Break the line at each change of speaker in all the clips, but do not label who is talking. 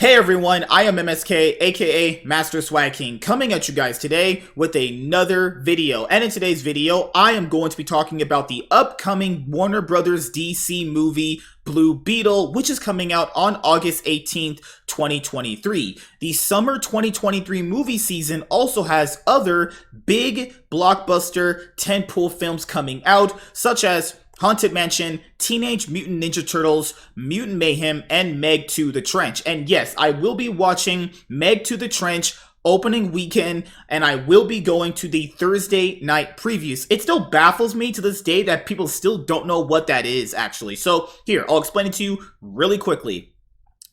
Hey everyone, I am MSK, aka Master Swag King, coming at you guys today with another video. And in today's video, I am going to be talking about the upcoming Warner Brothers DC movie, Blue Beetle, which is coming out on August 18th, 2023. The summer 2023 movie season also has other big blockbuster tentpole films coming out, such as Haunted Mansion, Teenage Mutant Ninja Turtles, Mutant Mayhem, and Meg 2 The Trench. And yes, I will be watching Meg 2 The Trench opening weekend, and I will be going to the Thursday night previews. It still baffles me to this day that people still don't know what that is, actually. So here, I'll explain it to you really quickly.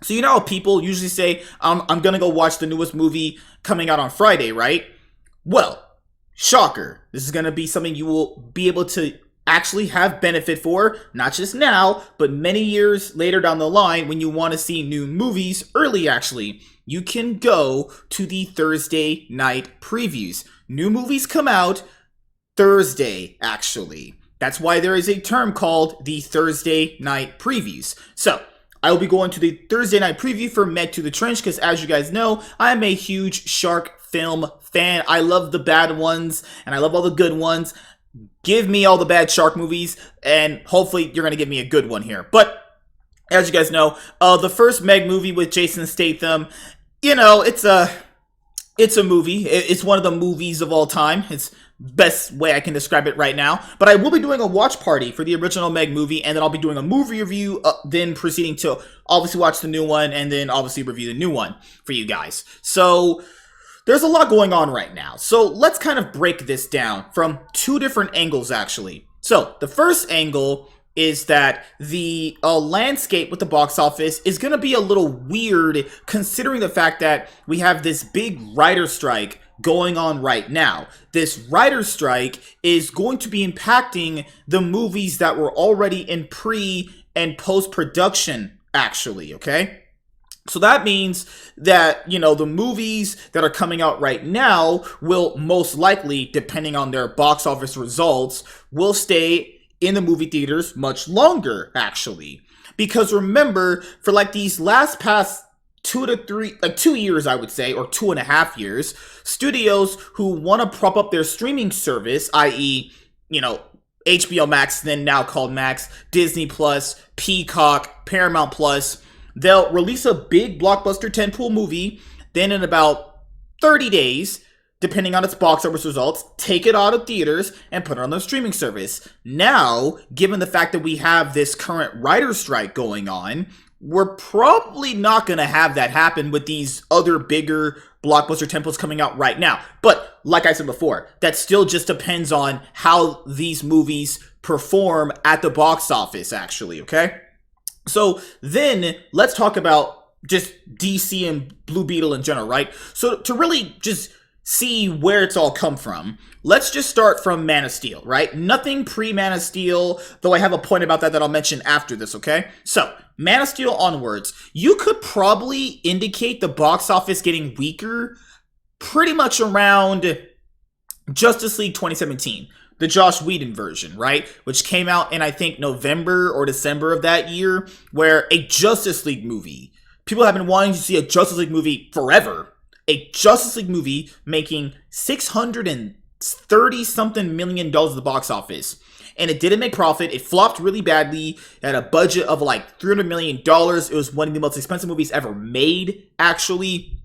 So you know how people usually say, I'm gonna go watch the newest movie coming out on Friday, right? Well, shocker. This is gonna be something you will be able to actually have benefit for, not just now, but many years later down the line when you want to see new movies early. Actually, you can go to the Thursday night previews. New movies come out Thursday, actually. That's why there is a term called the Thursday night previews. So I will be going to the Thursday night preview for Meg 2 The Trench because, as you guys know, I am a huge shark film fan. I love the bad ones and I love all the good ones. Give me all the bad shark movies, and hopefully you're going to give me a good one here. But, as you guys know, the first Meg movie with Jason Statham, you know, it's a movie. It's one of the movies of all time. It's the best way I can describe it right now. But I will be doing a watch party for the original Meg movie, and then I'll be doing a movie review, then proceeding to obviously watch the new one, and then obviously review the new one for you guys. So there's a lot going on right now. So let's kind of break this down from two different angles, actually. So the first angle is that the landscape with the box office is going to be a little weird considering the fact that we have this big writer's strike going on right now. This writer's strike is going to be impacting the movies that were already in pre- and post-production, actually, okay? So that means that, you know, the movies that are coming out right now will most likely, depending on their box office results, will stay in the movie theaters much longer, actually. Because remember, for like these past 2 to 3, like 2 years, I would say, or 2.5 years, studios who want to prop up their streaming service, i.e., you know, HBO Max, then now called Max, Disney Plus, Peacock, Paramount Plus, they'll release a big blockbuster tentpole movie, then in about 30 days, depending on its box office results, take it out of theaters and put it on the streaming service. Now, given the fact that we have this current writer's strike going on, we're probably not going to have that happen with these other bigger blockbuster tentpoles coming out right now. But like I said before, that still just depends on how these movies perform at the box office, actually, okay? So then let's talk about just DC and Blue Beetle in general, right? So to really just see where it's all come from, let's just start from Man of Steel, right? Nothing pre-Man of Steel, though I have a point about that I'll mention after this, okay? So Man of Steel onwards, you could probably indicate the box office getting weaker pretty much around Justice League 2017. The Joss Whedon version, right? Which came out in, I think, November or December of that year, where a Justice League movie, people have been wanting to see a Justice League movie forever. A Justice League movie making $630-something million at the box office. And it didn't make profit. It flopped really badly. It had a budget of like $300 million. It was one of the most expensive movies ever made, actually.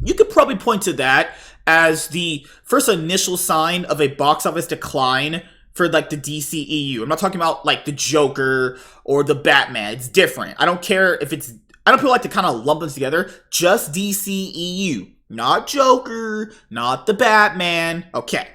You could probably point to that as the first initial sign of a box office decline for like the DCEU. I'm not talking about like the Joker or the Batman. It's different. I don't care if it's, I don't feel like to kind of lump them together. Just DCEU, not Joker, not the Batman. Okay.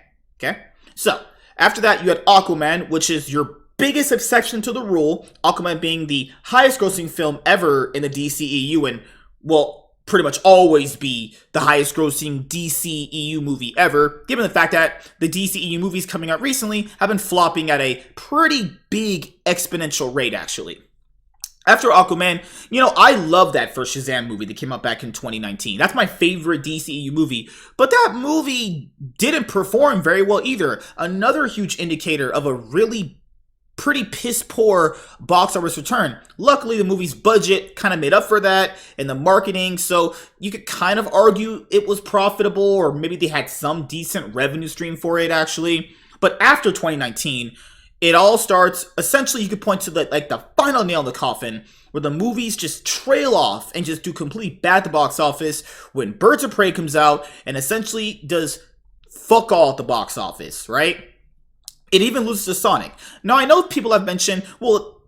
So after that, you had Aquaman, which is your biggest exception to the rule. Aquaman being the highest grossing film ever in the DCEU and, well, pretty much always be the highest grossing DCEU movie ever, given the fact that the DCEU movies coming out recently have been flopping at a pretty big exponential rate, actually. After Aquaman, you know, I love that first Shazam movie that came out back in 2019. That's my favorite DCEU movie, but that movie didn't perform very well either. Another huge indicator of a really pretty piss poor box office return. Luckily, the movie's budget kind of made up for that and the marketing, so you could kind of argue it was profitable, or maybe they had some decent revenue stream for it actually. But after 2019, it all starts, essentially you could point to the final nail in the coffin, where the movies just trail off and just do completely bad at the box office when Birds of Prey comes out and essentially does fuck all at the box office, right? It even loses to Sonic. Now, I know people have mentioned, well,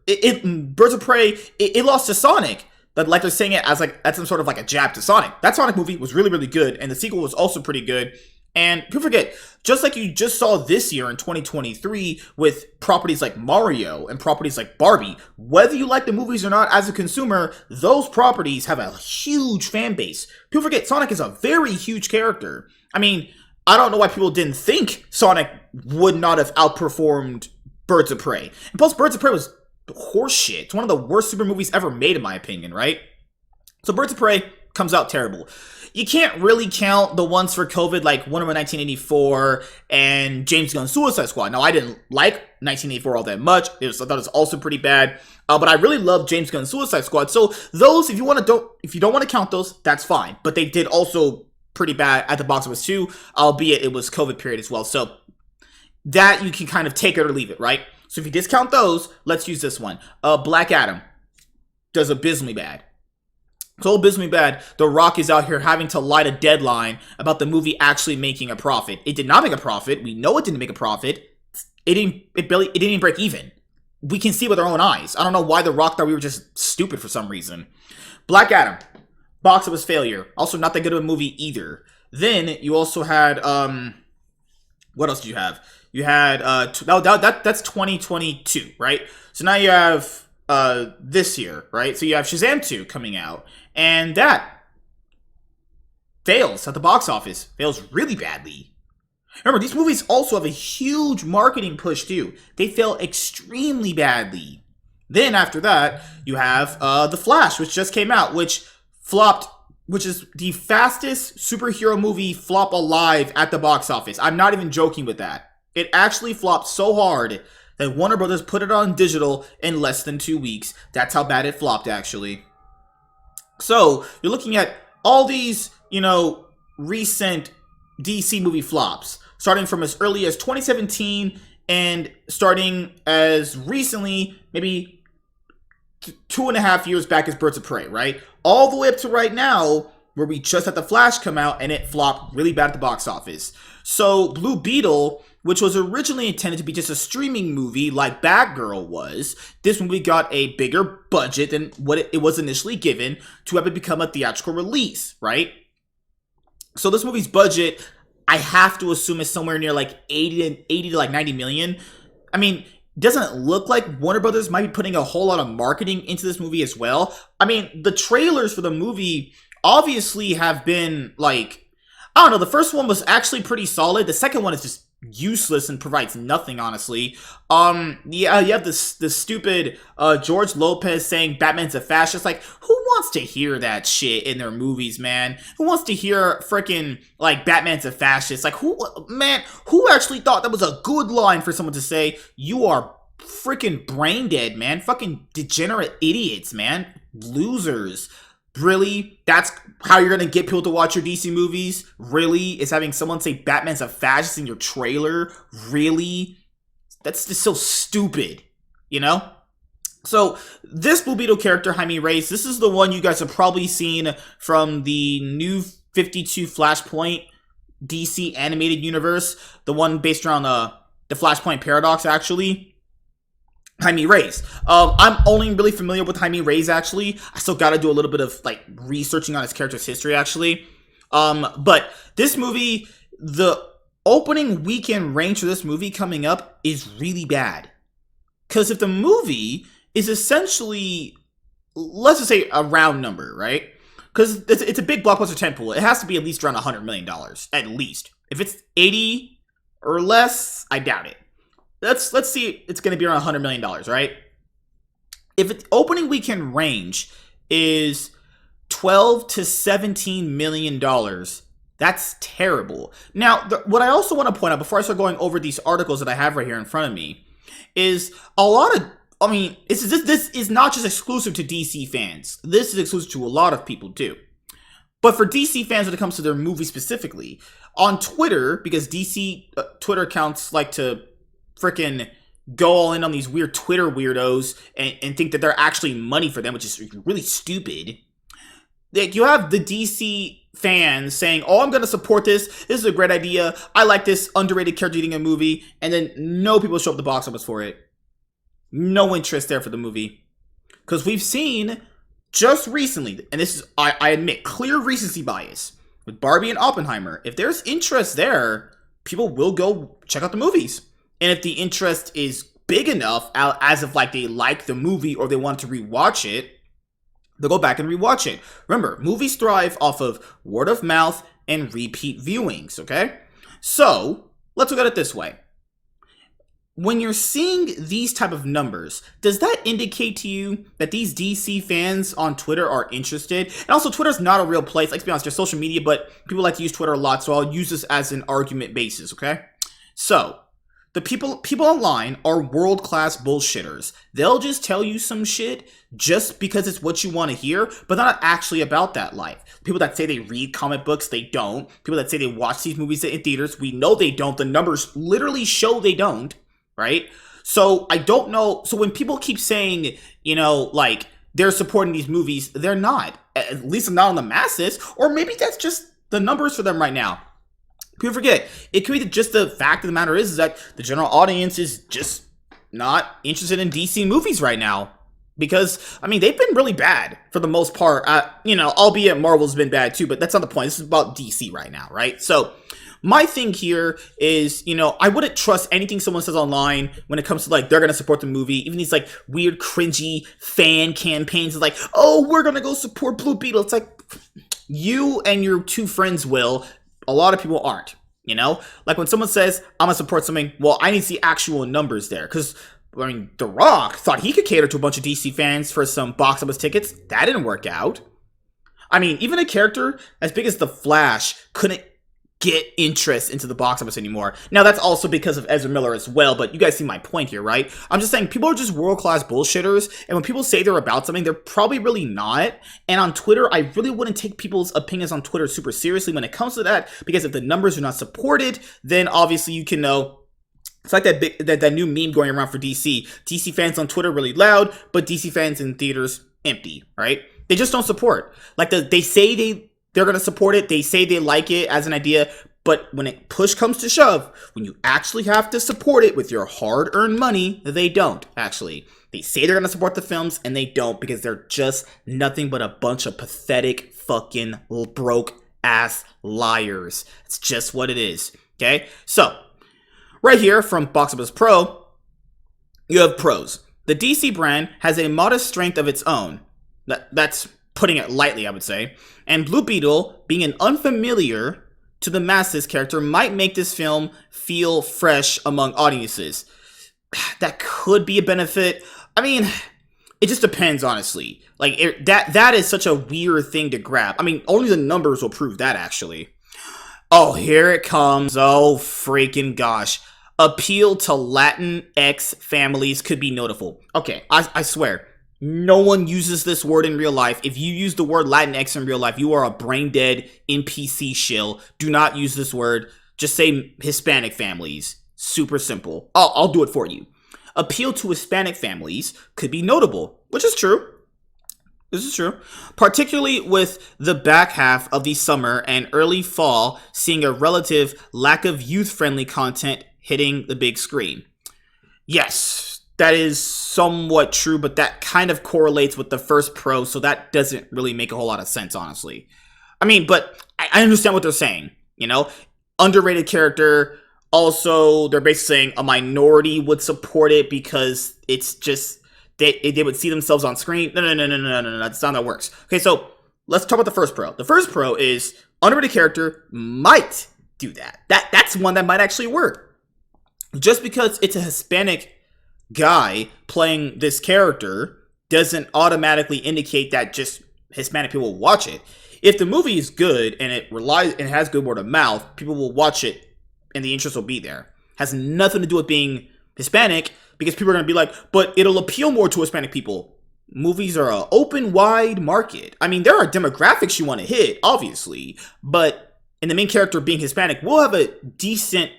Birds of Prey, it lost to Sonic, but like they're saying it as that's some sort of like a jab to Sonic. That Sonic movie was really, really good, and the sequel was also pretty good. And people forget, just like you just saw this year in 2023 with properties like Mario and properties like Barbie, whether you like the movies or not as a consumer, those properties have a huge fan base. People forget Sonic is a very huge character. I mean, I don't know why people didn't think Sonic would not have outperformed Birds of Prey. And plus, Birds of Prey was horseshit. It's one of the worst super movies ever made, in my opinion, right? So Birds of Prey comes out terrible. You can't really count the ones for COVID, like Wonder Woman 1984 and James Gunn's Suicide Squad. Now, I didn't like 1984 all that much. I thought it was also pretty bad. But I really love James Gunn's Suicide Squad. So those, if you don't want to count those, that's fine. But they did also pretty bad at the box office too, albeit it was COVID period as well. So that you can kind of take it or leave it, right? So if you discount those, let's use this one. Black Adam does abysmally bad. So abysmally bad, The Rock is out here having to light a deadline about the movie actually making a profit. It did not make a profit. We know it didn't make a profit. It didn't even break even. We can see with our own eyes. I don't know why The Rock thought we were just stupid for some reason. Black Adam, box office failure. Also not that good of a movie either. Then you also had what else did you have? You had that's 2022, right? So now you have this year, right? So you have Shazam 2 coming out, and that fails at the box office. Fails really badly. Remember, these movies also have a huge marketing push too. They fail extremely badly. Then after that, you have The Flash, which just came out, which flopped, which is the fastest superhero movie flop alive at the box office. I'm not even joking with that. It actually flopped so hard that Warner Brothers put it on digital in less than 2 weeks. That's how bad it flopped, actually. So, you're looking at all these, recent DC movie flops, starting from as early as 2017 and starting as recently, maybe 2.5 years back as Birds of Prey, right? All the way up to right now, where we just had The Flash come out and it flopped really bad at the box office. So, Blue Beetle, which was originally intended to be just a streaming movie like Batgirl was, this movie got a bigger budget than what it was initially given to have it become a theatrical release, right? So this movie's budget, I have to assume, is somewhere near like 80 to like 90 million. I mean, doesn't look like Warner Brothers might be putting a whole lot of marketing into this movie as well. I mean, the trailers for the movie obviously have been like, I don't know, the first one was actually pretty solid. The second one is just useless and provides nothing, honestly. You have this stupid George Lopez saying Batman's a fascist. Like, who wants to hear that shit in their movies, man? Who wants to hear freaking like Batman's a fascist? Like, who actually thought that was a good line for someone to say? You are freaking brain dead, man. Fucking degenerate idiots, man. Losers. Really? That's how you're gonna get people to watch your DC movies? Really? Is having someone say Batman's a fascist in your trailer? Really? That's just so stupid, So, this Blue Beetle character, Jaime Reyes, this is the one you guys have probably seen from the new 52 Flashpoint DC animated universe. The one based around the Flashpoint Paradox, actually. Jaime Reyes. I'm only really familiar with Jaime Reyes, actually. I still gotta do a little bit of, researching on his character's history, actually. But this movie, the opening weekend range for this movie coming up is really bad. Because if the movie is essentially, let's just say a round number, right? Because it's a big blockbuster tentpole. It has to be at least around $100 million, at least. If it's 80 or less, I doubt it. Let's see, it's going to be around $100 million, right? If its opening weekend range is $12 to $17 million, that's terrible. Now, what I also want to point out before I start going over these articles that I have right here in front of me, is a lot of, I mean, this is not just exclusive to DC fans. This is exclusive to a lot of people too. But for DC fans, when it comes to their movie specifically, on Twitter, because DC Twitter accounts like to frickin' go all in on these weird Twitter weirdos and think that they're actually money for them, which is really stupid. Like, you have the DC fans saying, oh, I'm going to support this. This is a great idea. I like this underrated character eating a movie. And then no people show up at the box office for it. No interest there for the movie. Because we've seen just recently, and this is, I admit, clear recency bias with Barbie and Oppenheimer. If there's interest there, people will go check out the movies. And if the interest is big enough, as if like they like the movie or they want to rewatch it, they'll go back and rewatch it. Remember, movies thrive off of word of mouth and repeat viewings, okay? So, let's look at it this way. When you're seeing these type of numbers, does that indicate to you that these DC fans on Twitter are interested? And also, Twitter's not a real place. Let's be honest, there's social media, but people like to use Twitter a lot, so I'll use this as an argument basis, okay? So, the people online are world-class bullshitters. They'll just tell you some shit just because it's what you want to hear, but they're not actually about that life. People that say they read comic books, they don't. People that say they watch these movies in theaters, we know they don't. The numbers literally show they don't, right? So I don't know. So when people keep saying, you know, like, they're supporting these movies, they're not. At least not on the masses. Or maybe that's just the numbers for them right now. People forget, it could be just the fact of the matter is that the general audience is just not interested in DC movies right now. Because, I mean, they've been really bad for the most part. You know, albeit Marvel's been bad too, but that's not the point. This is about DC right now, right? So, my thing here is, you know, I wouldn't trust anything someone says online when it comes to, like, they're going to support the movie. Even these, like, weird, cringy fan campaigns. It's like, oh, we're going to go support Blue Beetle. It's like, you and your two friends will. A lot of people aren't, you know? Like, when someone says, I'm going to support something, well, I need to see actual numbers there. Because, I mean, The Rock thought he could cater to a bunch of DC fans for some box office tickets. That didn't work out. I mean, even a character as big as The Flash couldn't get interest into the box office anymore. Now, that's also because of Ezra Miller as well, but you guys see my point here, right? I'm just saying, people are just world-class bullshitters, and when people say they're about something, they're probably really not. And on Twitter, I really wouldn't take people's opinions on Twitter super seriously when it comes to that, because if the numbers are not supported, then obviously you can know. It's like that new meme going around for DC. DC fans on Twitter really loud, but DC fans in theaters empty, right? They just don't support. Like, they say they're going to support it. They say they like it as an idea. But when push comes to shove, when you actually have to support it with your hard-earned money, they don't, actually. They say they're going to support the films, and they don't, because they're just nothing but a bunch of pathetic, fucking, broke-ass liars. It's just what it is, okay? So, right here from Box Office Pro, you have pros. The DC brand has a modest strength of its own. That's putting it lightly, I would say. And Blue Beetle, being an unfamiliar to the masses character, might make this film feel fresh among audiences. That could be a benefit. I mean, it just depends, honestly. Like, that is such a weird thing to grab. I mean, only the numbers will prove that, actually. Oh, here it comes. Oh, freaking gosh. Appeal to Latinx families could be notable. Okay, I swear. No one uses this word in real life. If you use the word Latinx in real life, you are a brain-dead NPC shill. Do not use this word. Just say Hispanic families. Super simple. I'll do it for you. Appeal to Hispanic families could be notable, which is true. This is true. Particularly with the back half of the summer and early fall, seeing a relative lack of youth-friendly content hitting the big screen. Yes. That is somewhat true, but that kind of correlates with the first pro, so that doesn't really make a whole lot of sense, honestly. I mean, but I understand what they're saying, you know? Underrated character. Also, they're basically saying a minority would support it because it's just, they would see themselves on screen. No, that's not how that works. Okay, so let's talk about the first pro. The first pro is underrated character might do that. That's one that might actually work. Just because it's a Hispanic guy playing this character doesn't automatically indicate that just Hispanic people will watch it. If the movie is good and it has good word of mouth, people will watch it and the interest will be there. Has nothing to do with being Hispanic. because people are going to be like, but it'll appeal more to Hispanic people. Movies are an open, wide market. I mean, there are demographics you want to hit, obviously, but in the main character being Hispanic, we'll have a decent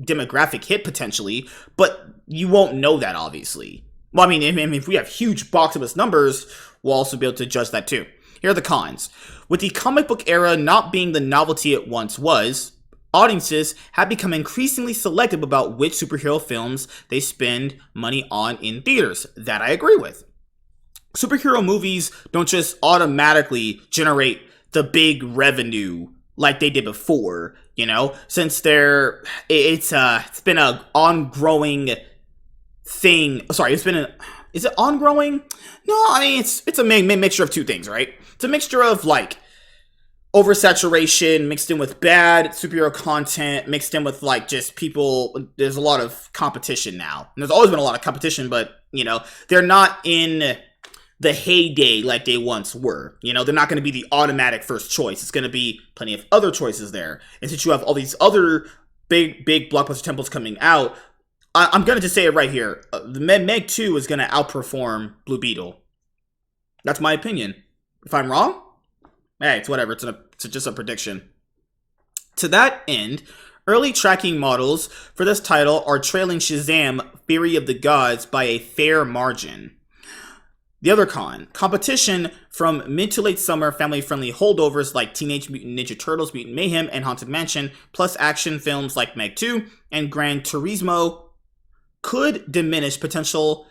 demographic hit potentially, but you won't know that, obviously. Well, I mean, if we have huge box office numbers, we'll also be able to judge that too. Here are the cons. With the comic book era not being the novelty it once was, audiences have become increasingly selective about which superhero films they spend money on in theaters. That I agree with. Superhero movies don't just automatically generate the big revenue like they did before, you know, since it's been a ongoing thing. Sorry, is it ongoing? No, I mean, it's a mixture of two things, right? It's a mixture of like oversaturation mixed in with bad superhero content mixed in with like just people. There's a lot of competition now, and there's always been a lot of competition, but you know, they're not in the heyday like they once were. You know, they're not going to be the automatic first choice. It's going to be plenty of other choices there. And since you have all these other big blockbuster temples coming out, I'm going to just say it right here. The Meg 2 is going to outperform Blue Beetle. That's my opinion. If I'm wrong, hey, it's whatever. It's just a prediction. To that end, early tracking models for this title are trailing Shazam! Fury of the Gods by a fair margin. The other competition from mid to late summer family-friendly holdovers like Teenage Mutant Ninja Turtles, Mutant Mayhem, and Haunted Mansion, plus action films like Meg 2 and Gran Turismo could diminish potential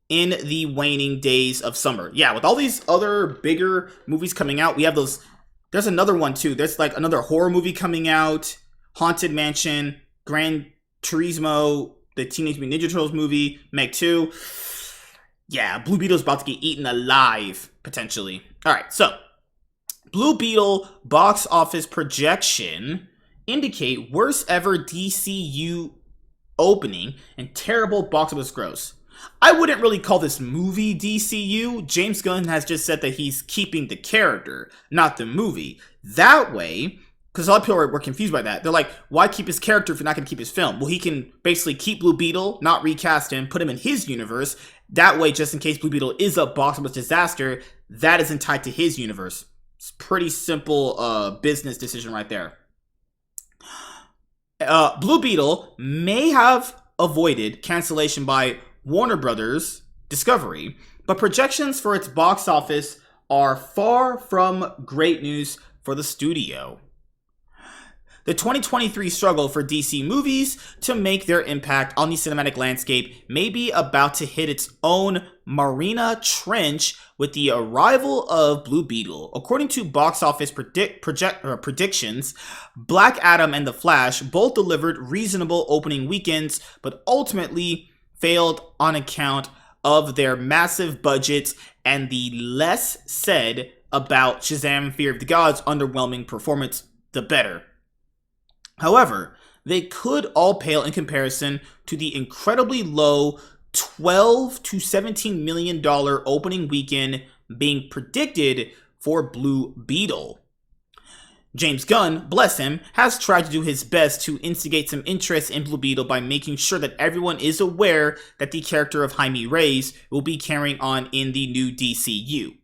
in the waning days of summer. Yeah, with all these other bigger movies coming out, we have those. There's another one too. There's like another horror movie coming out, Haunted Mansion, Gran Turismo, the Teenage Mutant Ninja Turtles movie, Meg 2. Yeah, Blue Beetle's about to get eaten alive, potentially. Alright, so Blue Beetle box office projection indicate worst ever DCU opening and terrible box office gross. I wouldn't really call this movie DCU. James Gunn has just said that he's keeping the character, not the movie. That way, because a lot of people were confused by that. They're like, why keep his character if you're not going to keep his film? Well, he can basically keep Blue Beetle, not recast him, put him in his universe. That way, just in case Blue Beetle is a box office disaster, that isn't tied to his universe. It's pretty simple business decision right there. Blue Beetle may have avoided cancellation by Warner Brothers Discovery, but projections for its box office are far from great news for the studio. The 2023 struggle for DC movies to make their impact on the cinematic landscape may be about to hit its own Marina Trench with the arrival of Blue Beetle. According to box office predictions, Black Adam and The Flash both delivered reasonable opening weekends, but ultimately failed on account of their massive budgets and the less said about Shazam! Fury of the Gods' underwhelming performance, the better. However, they could all pale in comparison to the incredibly low $12 to $17 million opening weekend being predicted for Blue Beetle. James Gunn, bless him, has tried to do his best to instigate some interest in Blue Beetle by making sure that everyone is aware that the character of Jaime Reyes will be carrying on in the new DCU.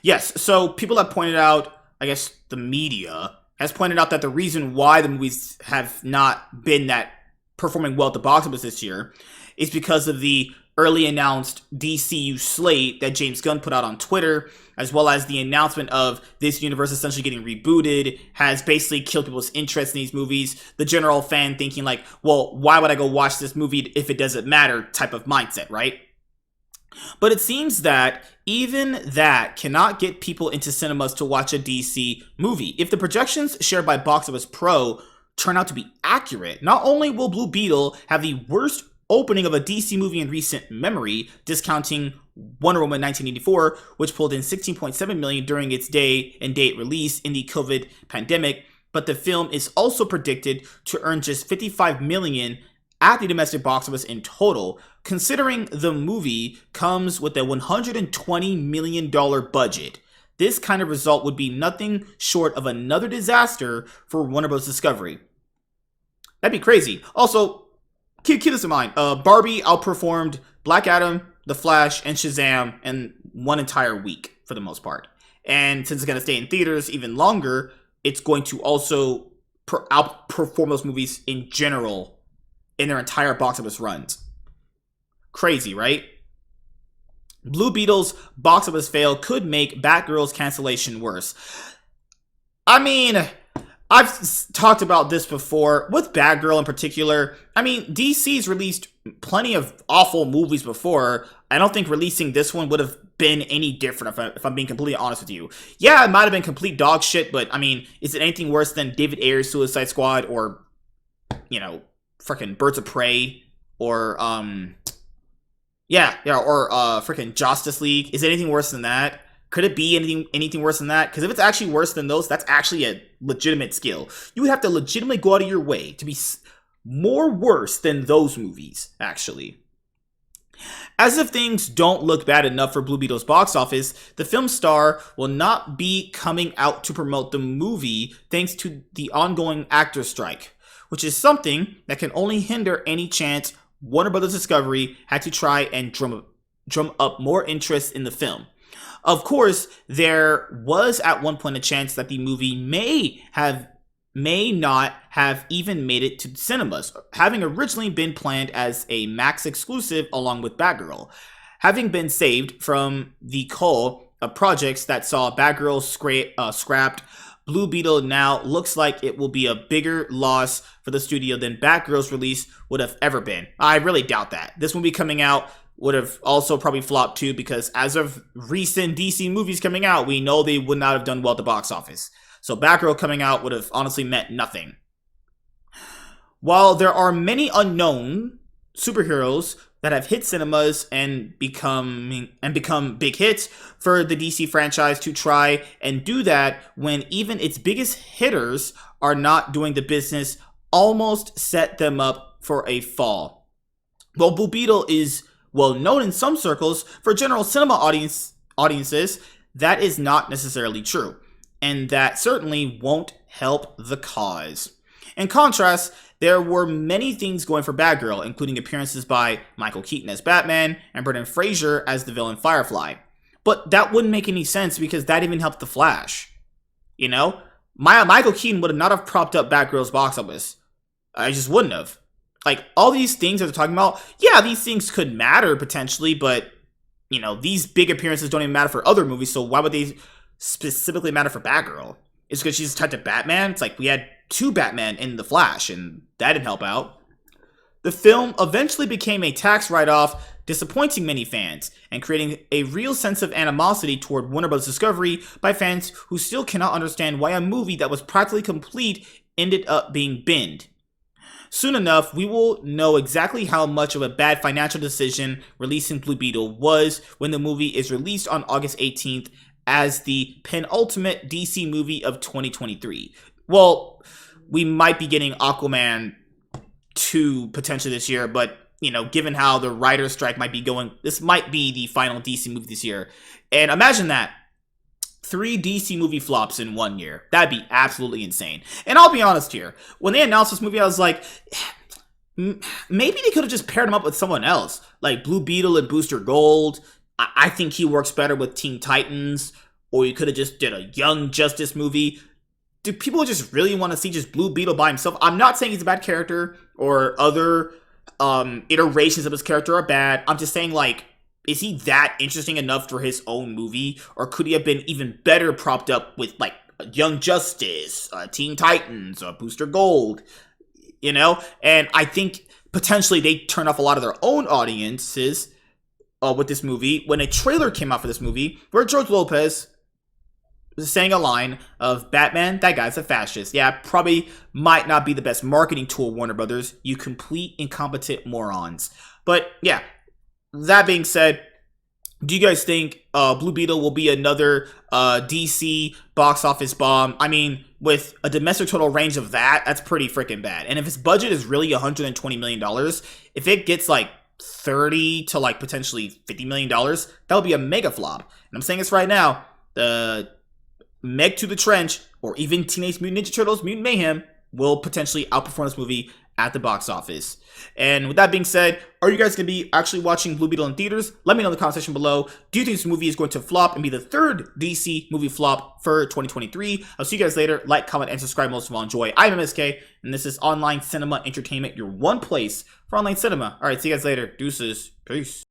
Yes, so people have pointed out, I guess the media has pointed out that the reason why the movies have not been that performing well at the box office this year is because of the early announced DCU slate that James Gunn put out on Twitter, as well as the announcement of this universe essentially getting rebooted, has basically killed people's interest in these movies. The general fan thinking like, well, why would I go watch this movie if it doesn't matter type of mindset, right? But it seems that even that cannot get people into cinemas to watch a DC movie. If the projections shared by Box Office Pro turn out to be accurate, not only will Blue Beetle have the worst opening of a DC movie in recent memory, discounting Wonder Woman 1984, which pulled in $16.7 million during its day and date release in the COVID pandemic, but the film is also predicted to earn just $55 million at the domestic box office in total, considering the movie comes with a $120 million budget. This kind of result would be nothing short of another disaster for Warner Bros. Discovery. That'd be crazy. Also, keep this in mind. Barbie outperformed Black Adam, The Flash, and Shazam in one entire week for the most part. And since it's going to stay in theaters even longer, it's going to also outperform those movies in general in their entire box office runs. Crazy, right? Blue Beetle's box office fail could make Batgirl's cancellation worse. I mean, I've talked about this before, with Batgirl in particular. I mean, DC's released plenty of awful movies before. I don't think releasing this one would have been any different, if I'm being completely honest with you. Yeah, it might have been complete dog shit, but I mean, is it anything worse than David Ayer's Suicide Squad, or, you know, freaking Birds of Prey, or, or freaking Justice League? Is it anything worse than that? Could it be anything worse than that? Because if it's actually worse than those, that's actually a legitimate skill. You would have to legitimately go out of your way to be more worse than those movies, actually. As if things don't look bad enough for Blue Beetle's box office, the film star will not be coming out to promote the movie thanks to the ongoing actor strike, which is something that can only hinder any chance Warner Bros. Discovery had to try and drum up more interest in the film. Of course, there was at one point a chance that the movie may not have even made it to cinemas, having originally been planned as a Max exclusive along with Batgirl. Having been saved from the cull of projects that saw Batgirl scrapped, Blue Beetle now looks like it will be a bigger loss for the studio than Batgirl's release would have ever been. I really doubt that. This movie coming out would have also probably flopped too, because as of recent DC movies coming out, we know they would not have done well at the box office. So Batgirl coming out would have honestly meant nothing. While there are many unknown superheroes that have hit cinemas and become big hits, for the DC franchise to try and do that when even its biggest hitters are not doing the business almost set them up for a fall. While Blue Beetle is well known in some circles, for general cinema audiences, that is not necessarily true, and that certainly won't help the cause. In contrast, there were many things going for Batgirl, including appearances by Michael Keaton as Batman and Brendan Fraser as the villain Firefly. But that wouldn't make any sense, because that even helped The Flash. You know? Michael Keaton would not have propped up Batgirl's box office. I just wouldn't have. Like, all these things that they're talking about, yeah, these things could matter potentially, but, you know, these big appearances don't even matter for other movies, so why would they specifically matter for Batgirl? It's because she's tied to Batman? It's like we had 2 Batman in The Flash, and that didn't help out. The film eventually became a tax write-off, disappointing many fans, and creating a real sense of animosity toward Warner Bros. Discovery by fans who still cannot understand why a movie that was practically complete ended up being binned. Soon enough, we will know exactly how much of a bad financial decision releasing Blue Beetle was when the movie is released on August 18th as the penultimate DC movie of 2023. Well, we might be getting Aquaman 2 potentially this year, but, you know, given how the writer's strike might be going, this might be the final DC movie this year. And imagine that. 3 DC movie flops in 1 year. That'd be absolutely insane. And I'll be honest here. When they announced this movie, I was like, maybe they could have just paired him up with someone else. Like Blue Beetle and Booster Gold. I think he works better with Teen Titans. Or you could have just did a Young Justice movie. Do people just really want to see just Blue Beetle by himself? I'm not saying he's a bad character, or other iterations of his character are bad. I'm just saying, like, is he that interesting enough for his own movie? Or could he have been even better propped up with, like, Young Justice, Teen Titans, Booster Gold, you know? And I think potentially they turned off a lot of their own audiences with this movie when a trailer came out for this movie where George Lopez was saying a line of, Batman, that guy's a fascist. Yeah, probably might not be the best marketing tool, Warner Brothers, you complete incompetent morons. But yeah, that being said, do you guys think Blue Beetle will be another DC box office bomb? I mean, with a domestic total range of that's pretty freaking bad. And if its budget is really $120 million, if it gets like 30 to like potentially $50 million, that would be a mega flop. And I'm saying this right now, the Meg to the Trench, or even Teenage Mutant Ninja Turtles Mutant Mayhem, will potentially outperform this movie at the box office. And with that being said, are you guys going to be actually watching Blue Beetle in theaters? Let me know in the comment section below. Do you think this movie is going to flop and be the third DC movie flop for 2023? I'll see you guys later. Like, comment, and subscribe. Most of all, enjoy. I'm MSK, and this is Online Cinema Entertainment, your one place for online cinema. All right, see you guys later. Deuces. Peace.